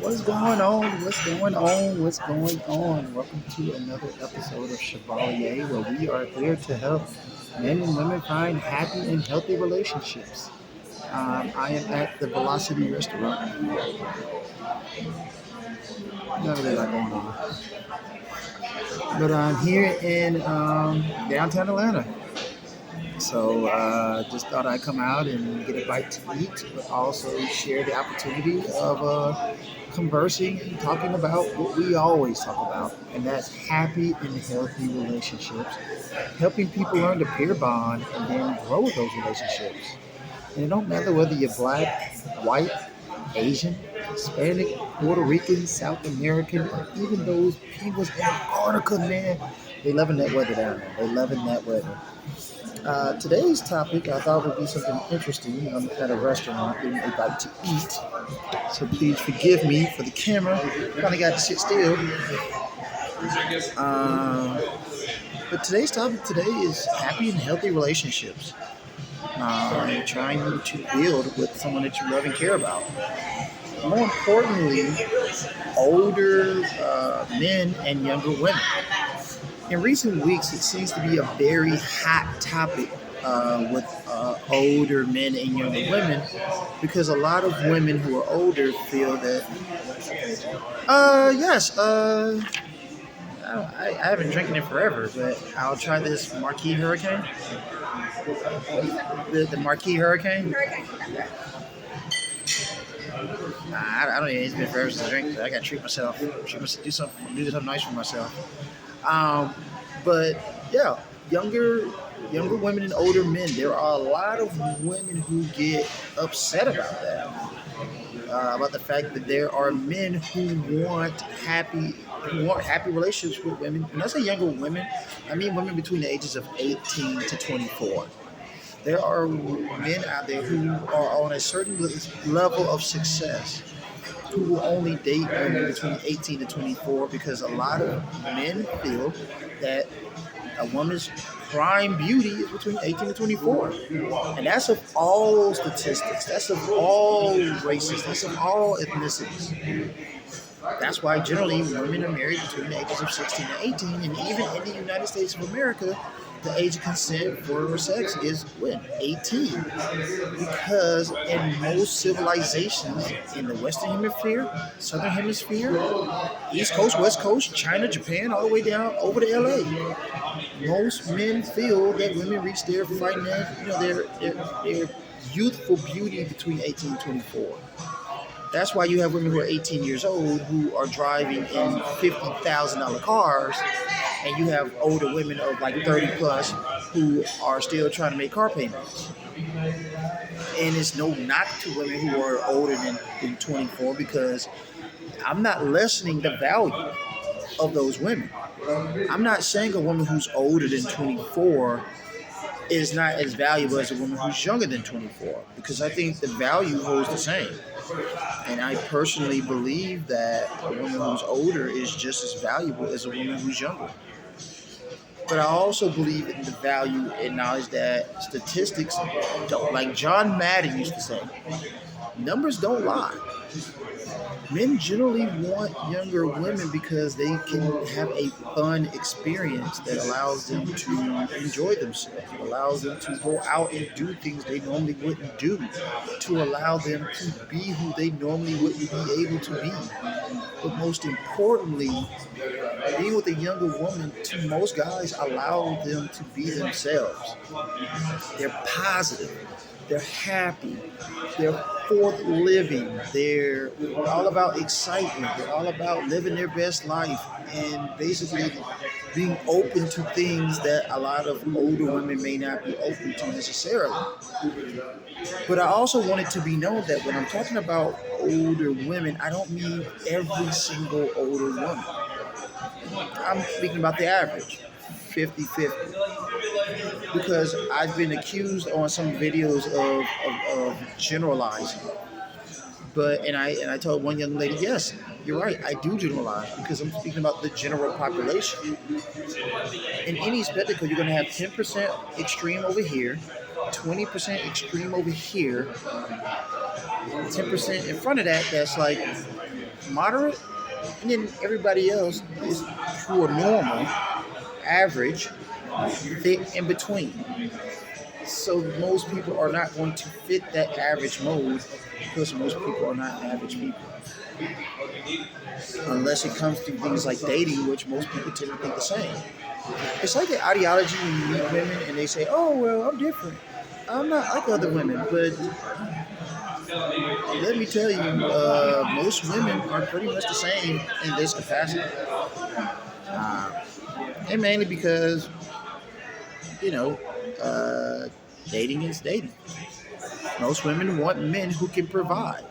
What's going on? What's going on? What's going on? Welcome to another episode of Chevalier, where we are here to help men and women find happy and healthy relationships. I am at the Velocity Restaurant. Not really a lot going on, but I'm here in downtown Atlanta. So just thought I'd come out and get a bite to eat, but also share the opportunity of conversing and talking about what we always talk about, and that's happy and healthy relationships, helping people learn to peer bond and then grow those relationships. And it don't matter whether you're black, white, Asian, Hispanic, Puerto Rican, South American, or even those people's Antarctica, man. They loving that weather down there. They loving that weather. Today's topic I thought would be something interesting. I'm at a restaurant getting a bite to eat. So please forgive me for the camera. Kind of got to sit still. Um, but today's topic today is happy and healthy relationships. Trying to build with someone that you love and care about. More importantly, older men and younger women. In recent weeks, it seems to be a very hot topic with older men and younger women because a lot of women who are older feel that, yes, I haven't drinking it forever, but I'll try this Marquis Hurricane. The Marquis Hurricane. I don't even. It's been forever since I drank. I got to treat myself. Do something nice for myself. Um, but yeah, younger women and older men. There are a lot of women who get upset about that. About the fact that there are men who want happy relationships with women. When I say younger women, I mean women between the ages of 18 to 24. There are men out there who are on a certain level of success who will only date women between 18 to 24 because a lot of men feel that a woman's prime beauty is between 18 to 24. And that's of all statistics. That's of all races. That's of all ethnicities. That's why generally women are married between the ages of 16 and 18. And even in the United States of America, the age of consent for sex is when? 18. Because in most civilizations in the Western Hemisphere, Southern Hemisphere, East Coast, West Coast, China, Japan, all the way down over to LA, most men feel that women reach their their youthful beauty between 18 and 24. That's why you have women who are 18 years old who are driving in $50,000 cars, and you have older women of like 30 plus who are still trying to make car payments. And it's no knock to women who are older than 24 because I'm not lessening the value of those women. I'm not saying a woman who's older than 24 is not as valuable as a woman who's younger than 24 because I think the value holds the same. And I personally believe that a woman who's older is just as valuable as a woman who's younger. But I also believe in the value and knowledge that statistics don't, like John Madden used to say, numbers don't lie. Men generally want younger women because they can have a fun experience that allows them to enjoy themselves. It allows them to go out and do things they normally wouldn't do, to allow them to be who they normally wouldn't be able to be. But most importantly, being with a younger woman, to most guys, allow them to be themselves. They're positive. They're happy. They're forth living. They're all about excitement. They're all about living their best life and basically being open to things that a lot of older women may not be open to necessarily. But I also want it to be known that when I'm talking about older women, I don't mean every single older woman. I'm speaking about the average, 50-50. Because I've been accused on some videos of generalizing. But and I told one young lady, yes, you're right, I do generalize because I'm speaking about the general population. In any spectacle, you're going to have 10% extreme over here, 20% extreme over here, 10% in front of that that's like moderate, and then everybody else is who are normal, average, fit in between. So most people are not going to fit that average mode because most people are not average people. Unless it comes to things like dating, which most people tend to think the same. It's like the ideology when you meet women and they say, "Oh well, I'm different. I'm not like other women." But let me tell you, most women are pretty much the same in this capacity, uh, and mainly because you know, uh, dating is dating. Most women want men who can provide.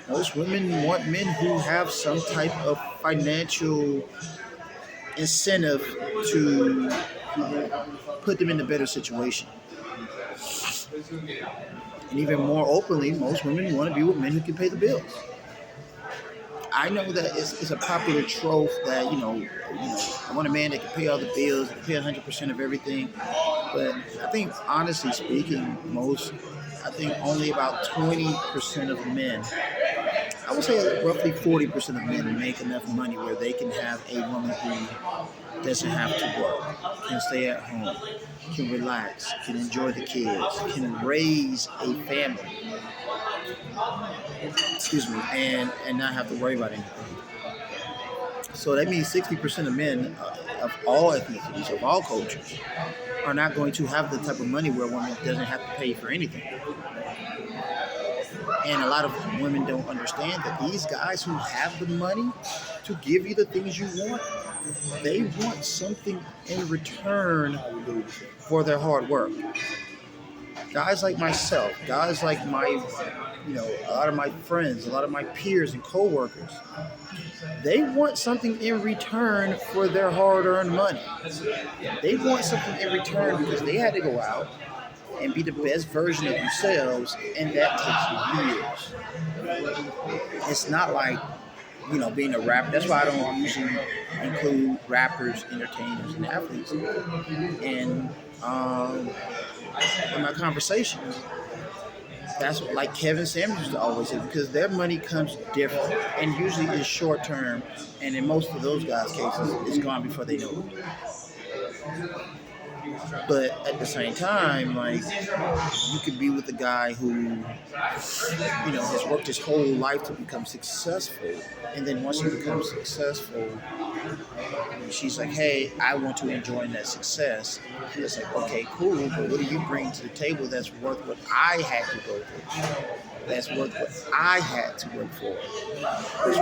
Most women want men who have some type of financial incentive to put them in a better situation. And even more openly, most women want to be with men who can pay the bills. I know that it's a popular trope that I want a man that can pay all the bills, that can pay 100% of everything. But I think, honestly speaking, I think only about 20% of men, I would say roughly 40% of men make enough money where they can have a woman who doesn't have to work, can stay at home, can relax, can enjoy the kids, can raise a family, excuse me, and not have to worry about anything. So that means 60% of men of all ethnicities, of all cultures, are not going to have the type of money where a woman doesn't have to pay for anything. And a lot of women don't understand that these guys who have the money to give you the things you want, they want something in return for their hard work. Guys like myself, guys like a lot of my friends, a lot of my peers and coworkers, they want something in return for their hard-earned money. They want something in return because they had to go out and be the best version of themselves, and that takes years. It's not like being a rapper. That's why I don't usually include rappers, entertainers, and athletes um, in my conversations. That's what, like Kevin Samuels used to always say, because their money comes different and usually is short term, and in most of those guys' cases, it's gone before they know it. But at the same time, like, you could be with a guy who, has worked his whole life to become successful, and then once he becomes successful, she's like, "Hey, I want to enjoy that success." It's like, okay, cool, but what do you bring to the table that's worth what I had to go through? That's worth what I had to work for. That's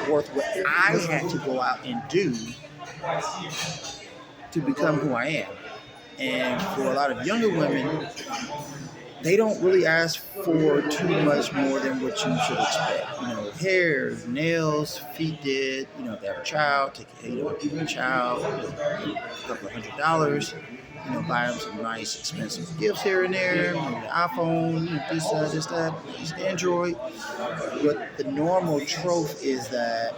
worth what I had to go out and do to become who I am. And for a lot of younger women, they don't really ask for too much more than what you should expect. Hair, nails, feet did. If they have a child, take a child, a couple of $100. Buy them some nice, expensive gifts here and there. Maybe the iPhone, this, that, Android. But the normal trope is that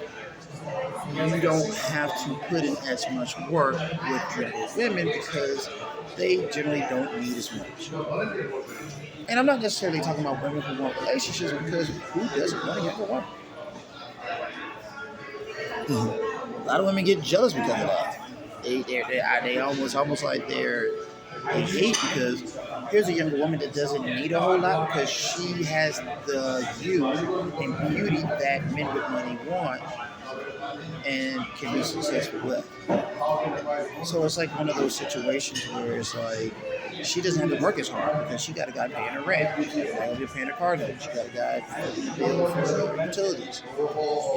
you don't have to put in as much work with younger women because they generally don't need as much. And I'm not necessarily talking about women who want relationships, because who doesn't want a younger woman? A lot of women get jealous because of that. They almost like they hate because here's a younger woman that doesn't need a whole lot because she has the youth and beauty that men with money want and can be successful with. So it's like one of those situations where it's like she doesn't have to work as hard because she got a guy paying her rent, she got a guy paying her car note, she got a guy paying the bill for utilities.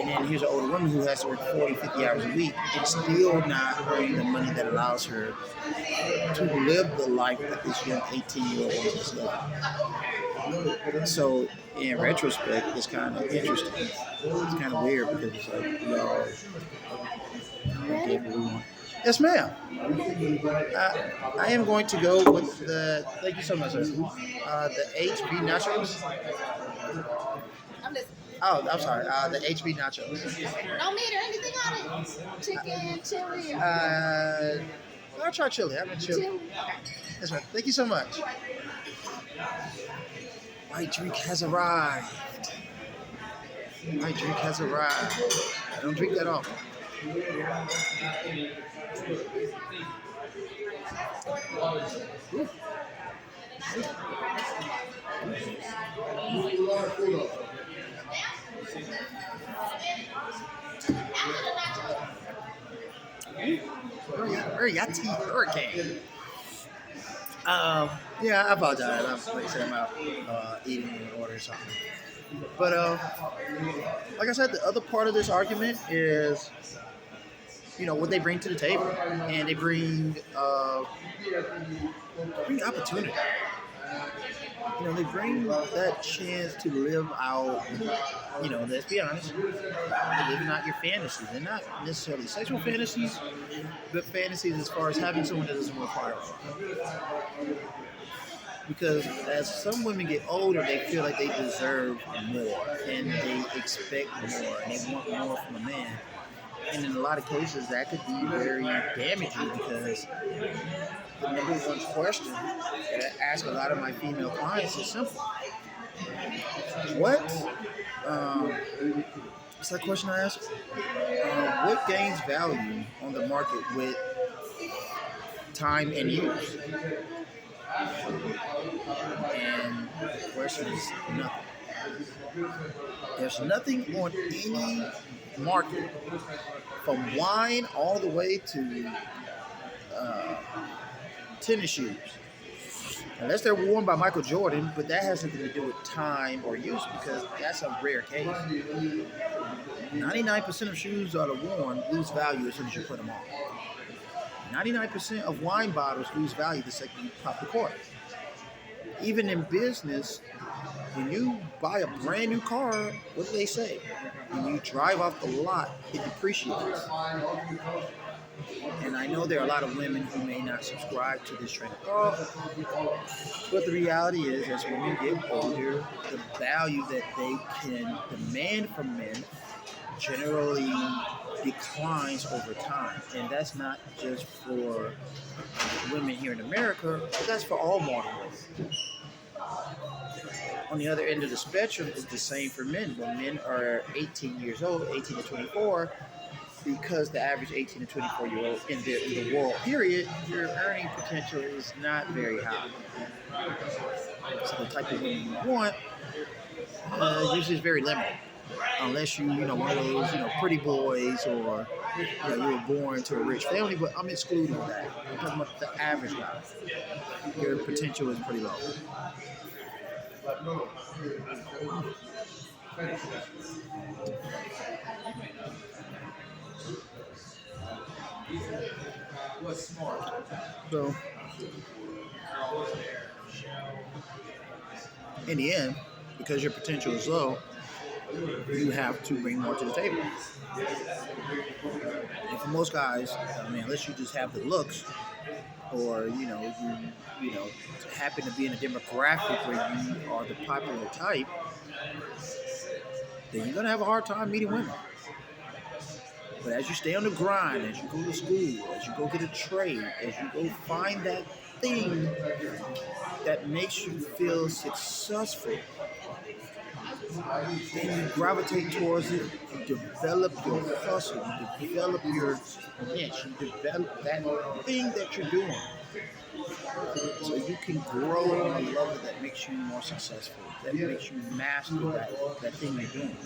And then here's an older woman who has to work 40, 50 hours a week and still not earning the money that allows her to live the life that this young 18-year-old is living. So in retrospect, it's kind of interesting. It's kind of weird because it's like we all did what we want. Yes, ma'am. I am going to go with the. Thank you so much, sir. The HB nachos. I'm listening. Oh, I'm sorry. The HB nachos. No meat or anything on it. Chicken, chili. I'll try chili. I'm gonna chili. Chili. Okay. Yes, ma'am. Thank you so much. My drink has arrived. My drink has arrived. I don't drink that often. Ooh. Yachty hurricane. Yeah, I apologize. Like I said, I'm out eating an order or something. But like I said, the other part of this argument is, what they bring to the table, and they bring opportunity. They bring that chance to live out. Let's be honest, they're living out your fantasies. They're not necessarily sexual fantasies, but fantasies as far as having someone that doesn't require it. Because as some women get older, they feel like they deserve more, and they expect more, and they want more from a man. And in a lot of cases, that could be very damaging, because the number one question that I ask a lot of my female clients is simple. What's that question I ask? What gains value on the market with time and use? And the question is nothing. There's nothing on any market, from wine all the way to tennis shoes, unless they're worn by Michael Jordan, but that has nothing to do with time or use, because that's a rare case. 99% of shoes that are worn lose value as soon as you put them on. 99% of wine bottles lose value the second you pop the cork. Even in business, when you buy a brand new car, what do they say? When you drive off the lot, it depreciates. And I know there are a lot of women who may not subscribe to this train of thought, but the reality is, as women get older, the value that they can demand from men generally declines over time. And that's not just for women here in America, but that's for all modern women. On the other end of the spectrum is the same for men. When men are 18 years old, 18 to 24, because the average 18 to 24-year-old in the world period, your earning potential is not very high. So the type of woman you want usually is very limited. Unless you, one of those, pretty boys, or you were born to a rich family, but I'm excluding that. I'm talking about the average guy. Your potential is pretty low. So, in the end, because your potential is low, you have to bring more to the table. And for most guys, unless you just have the looks, or you happen to be in a demographic where you are the popular type, then you're gonna have a hard time meeting women. But as you stay on the grind, as you go to school, as you go get a trade, as you go find that thing that makes you feel successful, then you gravitate towards it. You develop your hustle, you develop your niche, you develop that thing that you're doing, so you can grow in a level that makes you more successful, that makes you master that thing you're doing.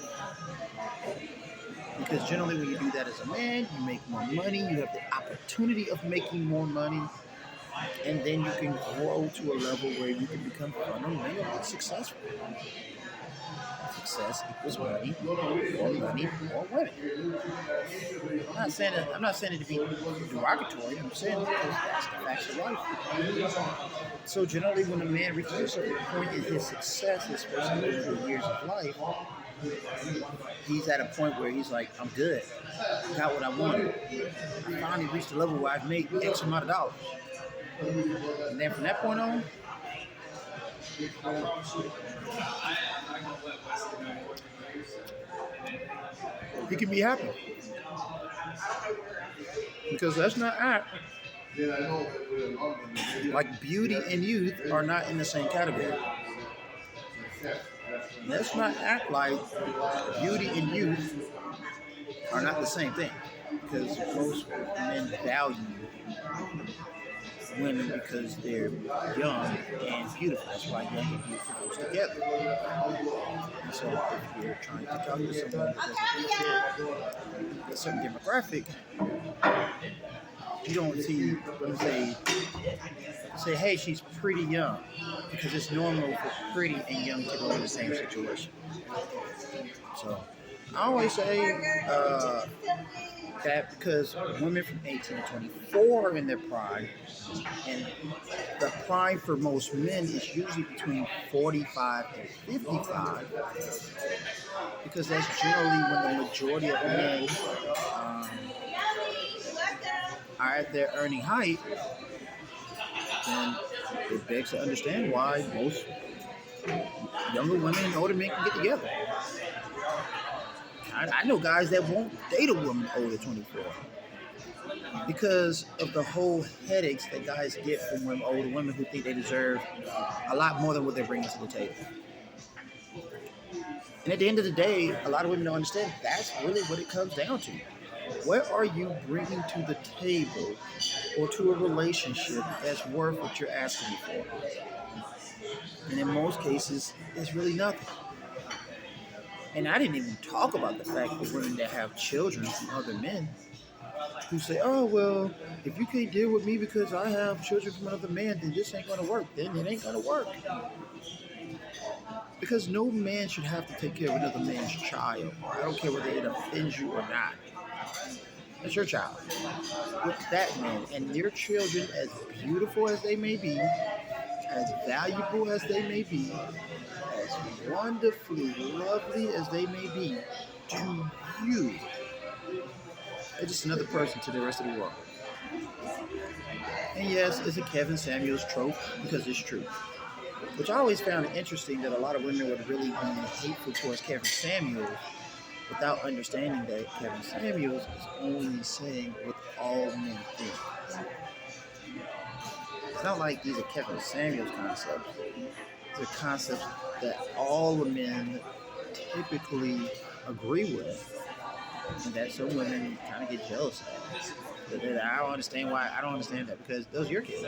Because generally when you do that as a man, you make more money, you have the opportunity of making more money, and then you can grow to a level where you can become fundamentally successful. Success equals money, more women. I'm not saying it to be derogatory. I'm saying it because that's the facts of life. So generally, when a man reaches a certain point in his success, especially in the years of life, he's at a point where he's like, I'm good. I got what I wanted. I finally reached a level where I've made X amount of dollars. And then from that point on, he can be happy. Because that's not act. Like beauty and youth are not in the same category. let's not act like beauty and youth are not the same thing. Because most men value women because they're young and beautiful. That's why young and beautiful goes together. And so if you're trying to talk to someone that doesn't fit a certain demographic, you don't see them say, hey, she's pretty young. Because it's normal for pretty and young to go in the same situation. So I always say that because women from 18 to 24 are in their prime, and the prime for most men is usually between 45 and 55, because that's generally when the majority of men are at their earning height. Then it begs to understand why most younger women and older men can get together. I know guys that won't date a woman older 24 because of the whole headaches that guys get from older women who think they deserve a lot more than what they're bringing to the table. And at the end of the day, a lot of women don't understand that's really what it comes down to. What are you bringing to the table or to a relationship that's worth what you're asking for? And in most cases, it's really nothing. And I didn't even talk about the fact that women that have children from other men who say, oh, well, if you can't deal with me because I have children from another man, then this ain't going to work. Then it ain't going to work. Because no man should have to take care of another man's child. I don't care whether it offends you or not. It's your child. With that man and your children, as beautiful as they may be, as valuable as they may be, as wonderfully lovely as they may be, to you, they're just another person to the rest of the world. And yes, it's a Kevin Samuels trope because it's true. Which I always found it interesting that a lot of women would really be hateful towards Kevin Samuels without understanding that Kevin Samuels is only saying what all men think. It's not like these are Kevin Samuels concepts. These are concepts that all the men typically agree with, and that some women kind of get jealous of. I don't understand why. I don't understand that because those are your kids.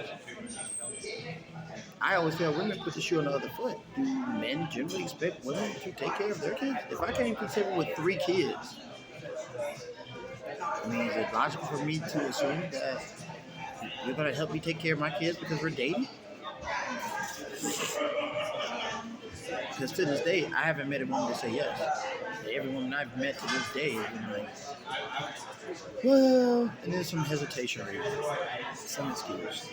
I always tell women put the shoe on the other foot. Do men generally expect women to take care of their kids? If I came to the table with 3 kids, I mean, is it logical for me to assume that you're going to help me take care of my kids because we're dating? Because to this day, I haven't met a woman to say yes. Every woman I've met to this day has been like, well, and there's some hesitation here, some excuse.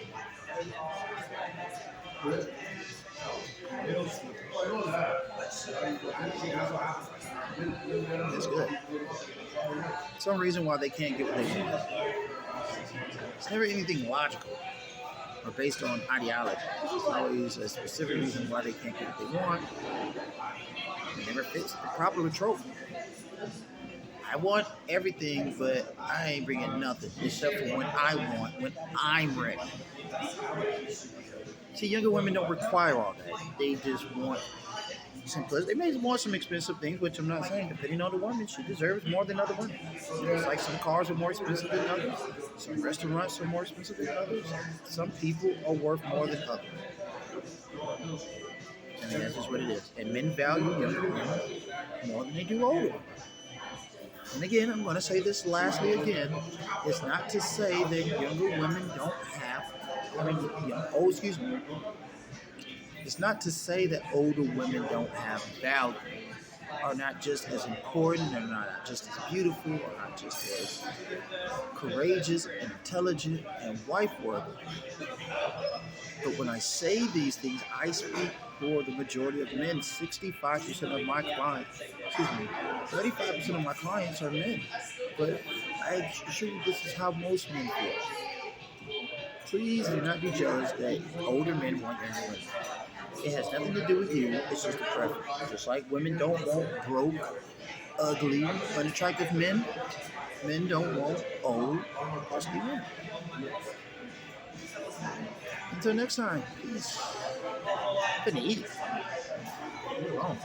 That's good. Some reason why they can't get what they want. It's never anything logical or based on ideology. It's always a specific reason why they can't get what they want. It never fits the proper trope. I want everything, but I ain't bringing nothing except for when I want, when I'm ready. See, younger women don't require all that. They just want simplicity. They may want some expensive things, which I'm not saying. Depending on the woman, she deserves more than other women. It's like some cars are more expensive than others. Some restaurants are more expensive than others. Some people are worth more than others. I mean, that's just what it is. And men value younger women more than they do older women. And again, I'm going to say this lastly again. It's not to say that younger women don't have, It's not to say that older women don't have value, are not just as important, are not just as beautiful, are not just as courageous, and intelligent, and wife-worthy. But when I say these things, I speak for the majority of men. 65% of my clients, 35% of my clients are men. But I assure you this is how most men feel. Please do not be jealous that older men want younger women. It has nothing to do with you, it's just a preference. Just like women don't want broke, ugly, unattractive men, men don't want old, husky women. Until next time, peace. Been eating. Move on.